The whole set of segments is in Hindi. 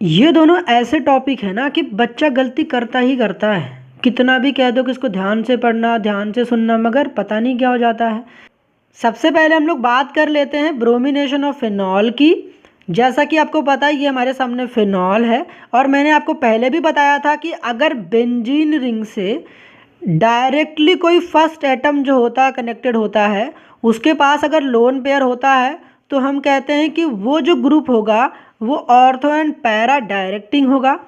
ये दोनों ऐसे टॉपिक है ना कि बच्चा गलती करता ही करता है, कितना भी कह दो कि इसको ध्यान से पढ़ना ध्यान से सुनना, मगर पता नहीं क्या हो जाता है। सबसे पहले हम लोग बात कर लेते हैं ब्रोमिनेशन ऑफ फिनॉल की। जैसा कि आपको पता है ये हमारे सामने फिनॉल है, और मैंने आपको पहले भी बताया था कि अगर बेंजीन रिंग से डायरेक्टली कोई फर्स्ट एटम जो होता है कनेक्टेड होता है, उसके पास अगर लोन पेयर होता है तो हम कहते हैं कि वो जो ग्रुप होगा वो ऑर्थो एंड पैरा डायरेक्टिंग होगा।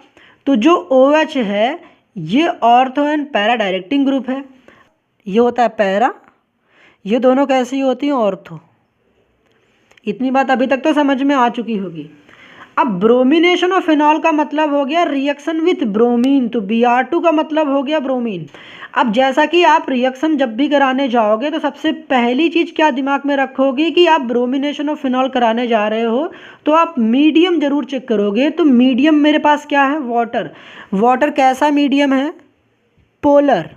तो जो OH है ये ortho and para directing group है, ये होता है पैरा, ये दोनों कैसी होती हैं, ऑर्थो। इतनी बात अभी तक तो समझ में आ चुकी होगी। अब ब्रोमिनेशन ऑफ फिनॉल का मतलब हो गया रिएक्शन विथ ब्रोमीन, तो Br2 का मतलब हो गया ब्रोमीन। अब जैसा कि आप रिएक्शन जब भी कराने जाओगे तो सबसे पहली चीज़ क्या दिमाग में रखोगे कि आप ब्रोमिनेशन ऑफ फिनॉल कराने जा रहे हो तो आप मीडियम जरूर चेक करोगे। तो मीडियम मेरे पास क्या है, वाटर। वाटर कैसा मीडियम है, पोलर।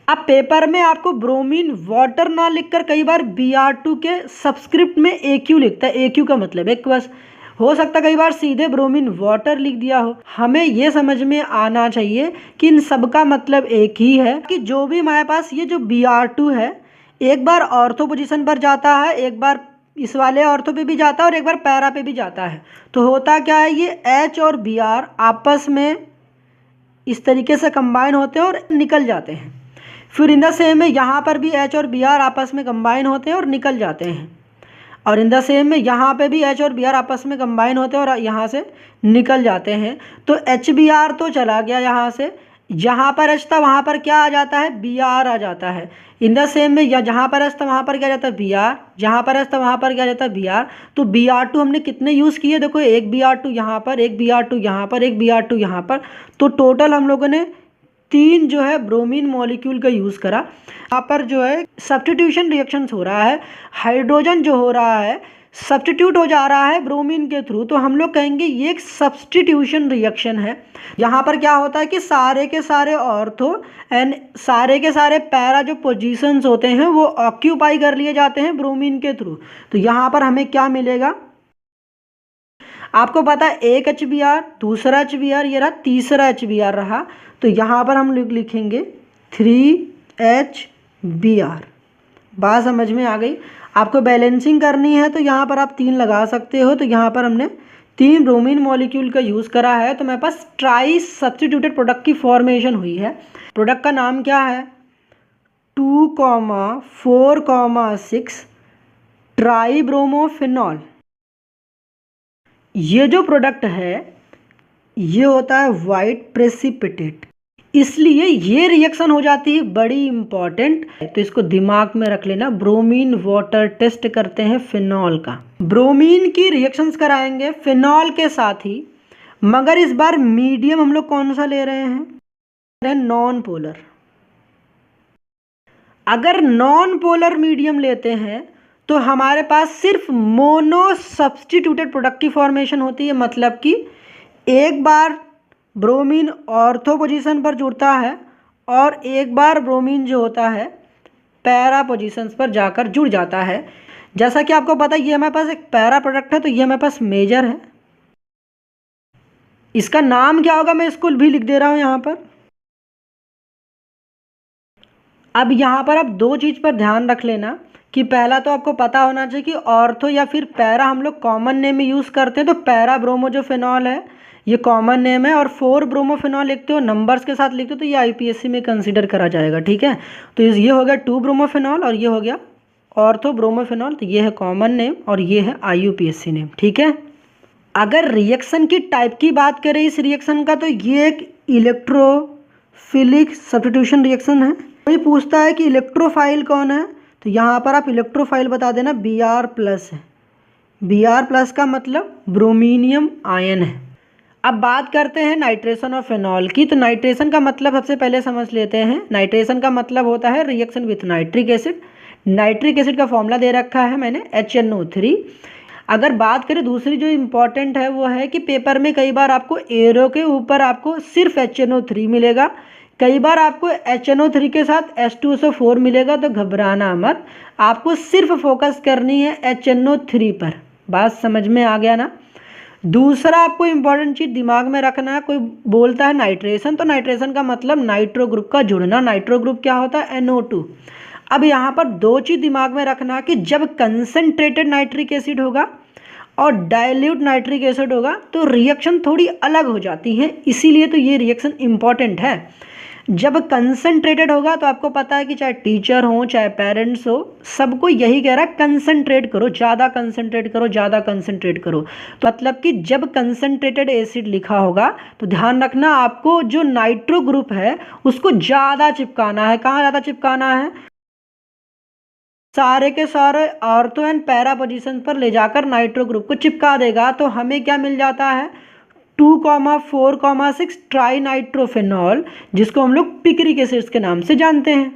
अब पेपर में आपको ब्रोमीन वाटर ना लिखकर कई बार Br2 के सबस्क्रिप्ट में AQ लिखता है। AQ का मतलब एक्वस, हो सकता है कई बार सीधे ब्रोमीन वाटर लिख दिया हो। हमें ये समझ में आना चाहिए कि इन सब का मतलब एक ही है कि जो भी हमारे पास ये जो Br2 है एक बार ऑर्थो पोजीशन पर जाता है, एक बार इस वाले ऑर्थो पे भी जाता है और एक बार पैरा पे भी जाता है। तो होता क्या है, ये H और Br आपस में इस तरीके से कंबाइन होते हैं और निकल जाते हैं। फिर इन द सेम में यहाँ पर भी H और Br आपस में कंबाइन होते हैं और निकल जाते हैं, और इन द सेम में यहाँ पे भी H और Br आपस में कंबाइन होते हैं और यहाँ से निकल जाते हैं। तो HBr तो चला गया यहाँ से, जहाँ पर H था वहाँ पर क्या आ जाता है, Br आ जाता है। इन द सेम में या जहाँ पर H था वहाँ पर क्या जाता है, Br, जहाँ पर H था वहाँ पर क्या जाता है, Br। तो Br2 हमने कितने यूज़ किए, देखो एक Br2 यहाँ पर, एक Br2 यहाँ पर, एक Br2 यहाँ पर, तो टोटल हम लोगों ने 3 जो है ब्रोमीन मॉलिक्यूल का यूज़ करा। यहाँ पर जो है सब्स्टिट्यूशन रिएक्शंस हो रहा है, हाइड्रोजन जो हो रहा है सब्स्टिट्यूट हो जा रहा है ब्रोमीन के थ्रू, तो हम लोग कहेंगे ये एक सब्स्टिट्यूशन रिएक्शन है। यहाँ पर क्या होता है कि सारे के सारे ऑर्थो एंड सारे के सारे पैरा जो पोजीशंस होते हैं वो ऑक्यूपाई कर लिए जाते हैं ब्रोमीन के थ्रू। तो यहाँ पर हमें क्या मिलेगा, आपको पता है एक HBr, दूसरा HBr, ये रहा तीसरा HBr रहा। तो यहाँ पर हम लिखेंगे 3HBr। बात समझ में आ गई। आपको बैलेंसिंग करनी है तो यहाँ पर आप 3 लगा सकते हो। तो यहाँ पर हमने 3 ब्रोमीन मॉलिक्यूल का यूज़ करा है, तो मेरे पास ट्राई सब्स्टिट्यूटेड प्रोडक्ट की फॉर्मेशन हुई है। प्रोडक्ट का नाम क्या है, 2,4,6 ट्राई ब्रोमोफिनॉल। ये जो प्रोडक्ट है ये होता है वाइट प्रेसिपिटेट, इसलिए ये रिएक्शन हो जाती है बड़ी इंपॉर्टेंट। तो इसको दिमाग में रख लेना, ब्रोमीन वाटर टेस्ट करते हैं फिनॉल का। ब्रोमीन की रिएक्शंस कराएंगे फिनॉल के साथ ही, मगर इस बार मीडियम हम लोग कौन सा ले रहे हैं, नॉन पोलर। अगर नॉन पोलर मीडियम लेते हैं तो हमारे पास सिर्फ मोनो सब्स्टिट्यूटेड प्रोडक्ट की फॉर्मेशन होती है। मतलब कि एक बार ब्रोमीन ऑर्थो पोजीशन पर जुड़ता है और एक बार ब्रोमीन जो होता है पैरा पोजीशंस पर जाकर जुड़ जाता है। जैसा कि आपको पता है ये हमारे पास एक पैरा प्रोडक्ट है, तो ये हमारे पास मेजर है। इसका नाम क्या होगा मैं इसको भी लिख दे रहा हूँ यहाँ पर। अब यहाँ पर आप 2 चीज़ पर ध्यान रख लेना कि पहला तो आपको पता होना चाहिए कि ऑर्थो या फिर पैरा हम लोग कॉमन नेम में यूज़ करते हैं। तो पैरा ब्रोमो जो फिनॉल है ये कॉमन नेम है, और 4 ब्रोमोफिनॉल लिखते हो नंबर्स के साथ लिखते हो तो ये IPSC में कंसीडर करा जाएगा, ठीक है। तो ये हो गया 2 ब्रोमोफिनॉल और ये हो गया ऑर्थो ब्रोमोफिनॉल, तो ये है कॉमन नेम और ये है IUPAC नेम, ठीक है। अगर रिएक्शन की टाइप की बात करें इस रिएक्शन का, तो ये एक इलेक्ट्रोफिलिक सब्स्टिट्यूशन रिएक्शन है। कोई पूछता है कि इलेक्ट्रोफाइल कौन है, तो यहाँ पर आप इलेक्ट्रोफाइल बता देना Br+ है। Br+ का मतलब ब्रोमीनियम आयन है। अब बात करते हैं नाइट्रेशन ऑफ फिनॉल की। तो नाइट्रेशन का मतलब सबसे पहले समझ लेते हैं। नाइट्रेशन का मतलब होता है reaction with nitric acid. Nitric acid का फॉर्मूला दे रखा है मैंने HNO3। अगर बात करें दूसरी जो इम्पॉर्टेंट है वो है कि पेपर में कई बार आपको एरो के ऊपर आपको सिर्फ HNO3 मिलेगा, कई बार आपको HNO3 के साथ H2SO4 मिलेगा। तो घबराना मत, आपको सिर्फ फोकस करनी है HNO3 पर। बात समझ में आ गया ना। दूसरा आपको इंपॉर्टेंट चीज़ दिमाग में रखना है, कोई बोलता है नाइट्रेशन, तो नाइट्रेशन का मतलब नाइट्रो ग्रुप का जुड़ना। नाइट्रो ग्रुप क्या होता है? NO2। अब यहाँ पर दो चीज़ दिमाग में रखना कि जब कंसनट्रेटेड नाइट्रिक एसिड होगा और डाइल्यूट नाइट्रिक एसिड होगा तो रिएक्शन थोड़ी अलग हो जाती है, इसीलिए तो ये रिएक्शन इंपॉर्टेंट है। जब कंसनट्रेटेड होगा तो आपको पता है कि चाहे टीचर हो चाहे पेरेंट्स हो, सबको यही कह रहा है कंसनट्रेट करो, ज़्यादा कंसनट्रेट करो, ज़्यादा कंसनट्रेट करो। तो मतलब कि जब कंसनट्रेटेड एसिड लिखा होगा तो ध्यान रखना आपको जो नाइट्रो ग्रुप है उसको ज़्यादा चिपकाना है। कहाँ ज़्यादा चिपकाना है? सारे के सारे ऑर्थो एंड पैरा पोजीशन पर ले जाकर नाइट्रो ग्रुप को चिपका देगा। तो हमें क्या मिल जाता है? 2,4,6 ट्राई नाइट्रोफेनॉल, जिसको हम लोग पिक्रिक एसिड्स के नाम से जानते हैं।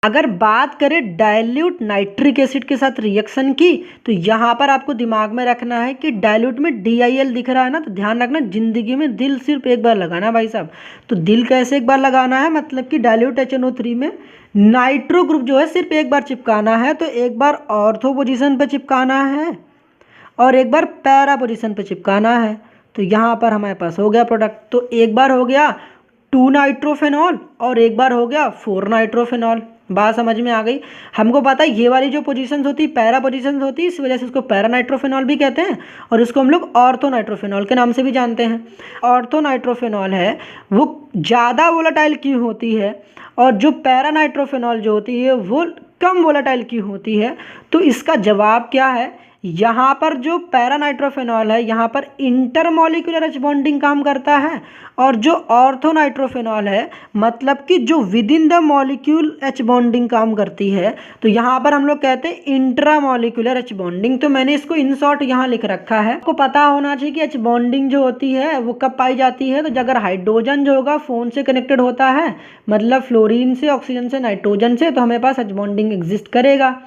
अगर बात करें डाइल्यूट नाइट्रिक एसिड के साथ रिएक्शन की, तो यहाँ पर आपको दिमाग में रखना है कि डाइल्यूट में DIL दिख रहा है ना, तो ध्यान रखना जिंदगी में दिल सिर्फ एक बार लगाना भाई साहब। तो दिल कैसे एक बार लगाना है? मतलब कि डाइल्यूट HNO3 में नाइट्रो ग्रुप जो है सिर्फ एक बार चिपकाना है। तो एक बार ऑर्थो पोजिशन पर चिपकाना है और एक बार पैरा पोजिशन पर चिपकाना है। तो यहाँ पर हमारे पास हो गया प्रोडक्ट। तो एक बार हो गया 2 नाइट्रोफेनॉल और एक बार हो गया 4 नाइट्रोफेनॉल। बात समझ में आ गई? हमको पता है ये वाली जो पोजीशंस होती है पैरा पोजीशंस होती है, इस वजह से इसको पैरा नाइट्रोफेनॉल भी कहते हैं और इसको हम लोग ऑर्थो नाइट्रोफेनॉल के नाम से भी जानते हैं। ऑर्थो नाइट्रोफेनॉल है वो ज़्यादा वोलेटाइल क्यों होती है और जो पैरा नाइट्रोफेनॉल जो होती है वो कम वोलेटाइल क्यों होती है? तो इसका जवाब क्या है? यहाँ पर जो पैरा नाइट्रोफेनॉल है यहाँ पर इंटरमॉलिक्यूलर एच बॉन्डिंग काम करता है और जो ऑर्थो नाइट्रोफेनॉल है मतलब कि जो with in the molecule H bonding काम करती है। तो यहाँ पर हम लोग कहते हैं इंट्रामॉलिक्यूलर एच बॉन्डिंग। तो मैंने इसको इन शॉर्ट यहाँ लिख रखा है। आपको पता होना चाहिए कि एच बॉन्डिंग जो होती है वो कब पाई जाती है? तो अगर हाइड्रोजन जो होगा फोन से कनेक्टेड होता है, मतलब फ्लोरीन से, ऑक्सीजन से, नाइट्रोजन से, तो हमारे पास एच बॉन्डिंग एग्जिस्ट करेगा।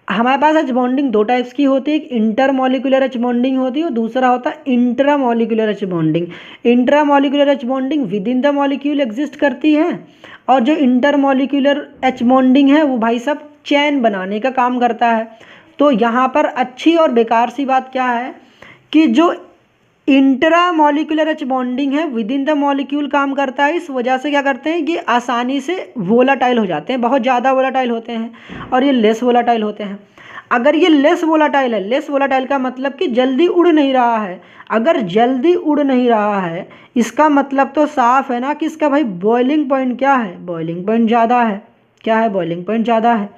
हमारे पास एच बॉन्डिंग दो टाइप्स की होती है, एक इंटरमॉलिक्यूलर एच बॉन्डिंग होती है और दूसरा होता है intramolecular H bonding. Intramolecular H bonding with in the molecule exist करती है और जो इंटरमॉलिक्यूलर एच बॉन्डिंग है वो भाई साहब चैन बनाने का काम करता है। तो यहाँ पर अच्छी और बेकार सी बात क्या है कि जो इंट्रा मॉलिक्यूलर एच बॉन्डिंग है विद इन द मॉलिक्यूल काम करता है, इस वजह से क्या करते हैं कि आसानी से वोलाटाइल हो जाते हैं, बहुत ज़्यादा वोलाटाइल होते हैं और ये लेस वोलाटाइल होते हैं। अगर ये लेस वोलाटाइल है, लेस वोलाटाइल का मतलब कि जल्दी उड़ नहीं रहा है। अगर जल्दी उड़ नहीं रहा है इसका मतलब तो साफ है ना कि इसका भाई बॉइलिंग पॉइंट क्या है? बॉइलिंग पॉइंट ज़्यादा है। क्या है? बॉइलिंग पॉइंट ज़्यादा है।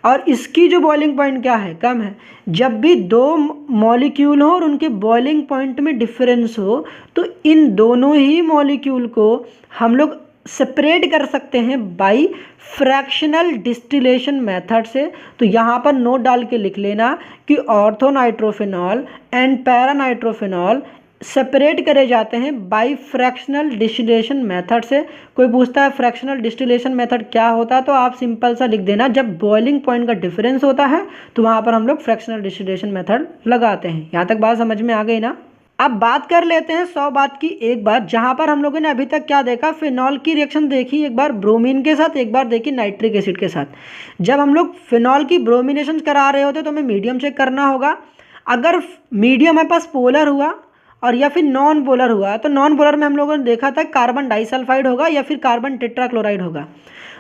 और इसकी जो बॉइलिंग पॉइंट क्या है? कम है। जब भी दो मॉलिक्यूल हो और उनके बॉइलिंग पॉइंट में डिफरेंस हो तो इन दोनों ही मॉलिक्यूल को हम लोग सेपरेट कर सकते हैं बाई फ्रैक्शनल डिस्टिलेशन मेथड से। तो यहाँ पर नोट डाल के लिख लेना कि ऑर्थो नाइट्रोफेनॉल एंड पैरा नाइट्रोफेनॉल सेपरेट करे जाते हैं बाय फ्रैक्शनल डिस्टिलेशन मेथड से। कोई पूछता है फ्रैक्शनल डिस्टिलेशन मेथड क्या होता है, तो आप सिंपल सा लिख देना जब बॉइलिंग पॉइंट का डिफरेंस होता है तो वहाँ पर हम लोग फ्रैक्शनल डिस्टिलेशन मेथड लगाते हैं। यहाँ तक बात समझ में आ गई ना? अब बात कर लेते हैं 100 बात की एक बात, जहाँ पर हम लोगों ने अभी तक क्या देखा? फिनॉल की रिएक्शन देखी एक बार ब्रोमीन के साथ, एक बार देखी नाइट्रिक एसिड के साथ। जब हम लोग फिनॉल की ब्रोमिनेशन करा रहे होते तो हमें मीडियम चेक करना होगा। अगर मीडियम हमारे पास पोलर हुआ और या फिर नॉन पोलर हुआ तो नॉन पोलर में हम लोगों ने देखा था कार्बन डाइसल्फाइड होगा या फिर कार्बन टेट्राक्लोराइड होगा।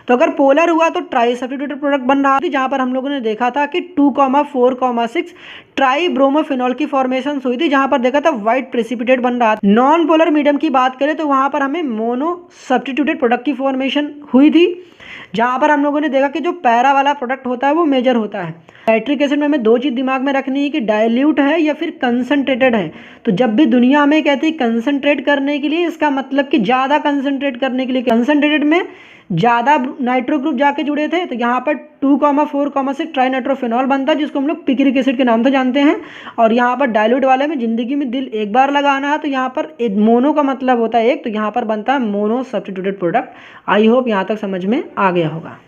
तो अगर पोलर हुआ तो ट्राई सब्स्टिट्यूटेड प्रोडक्ट बन रहा थी, जहाँ पर हम लोगों ने देखा था कि 2,4,6 ट्राई ब्रोमोफिनॉल की फॉर्मेशन हुई थी, जहाँ पर देखा था व्हाइट प्रेसिपिटेट बन रहा था। नॉन पोलर मीडियम की बात करें तो वहाँ पर हमें मोनो सब्स्टिट्यूटेड प्रोडक्ट की फॉर्मेशन हुई थी, जहाँ पर हम लोगों ने देखा कि जो पैरा वाला प्रोडक्ट होता है वो मेजर होता है। नाइट्रिक एसिड में हमें दो चीज़ दिमाग में रखनी है कि डाइल्यूट है या फिर कंसनट्रेटेड है। तो जब भी दुनिया हमें कहती है कंसनट्रेट करने के लिए, इसका मतलब कि ज़्यादा कंसनट्रेट करने के लिए, कंसनट्रेटेड में ज़्यादा नाइट्रो ग्रुप जाके जुड़े थे। तो यहाँ पर 2,4,6 ट्राई नाइट्रोफेनॉल बनता है, जिसको हम लोग पिक्रिक एसिड के नाम से जानते हैं। और यहाँ पर डाइल्यूट वाले में ज़िंदगी में दिल एक बार लगाना है, तो यहाँ पर मोनो का मतलब होता है एक, तो यहाँ पर बनता है mono substituted product. I hope यहाँ तक समझ में आ गया होगा।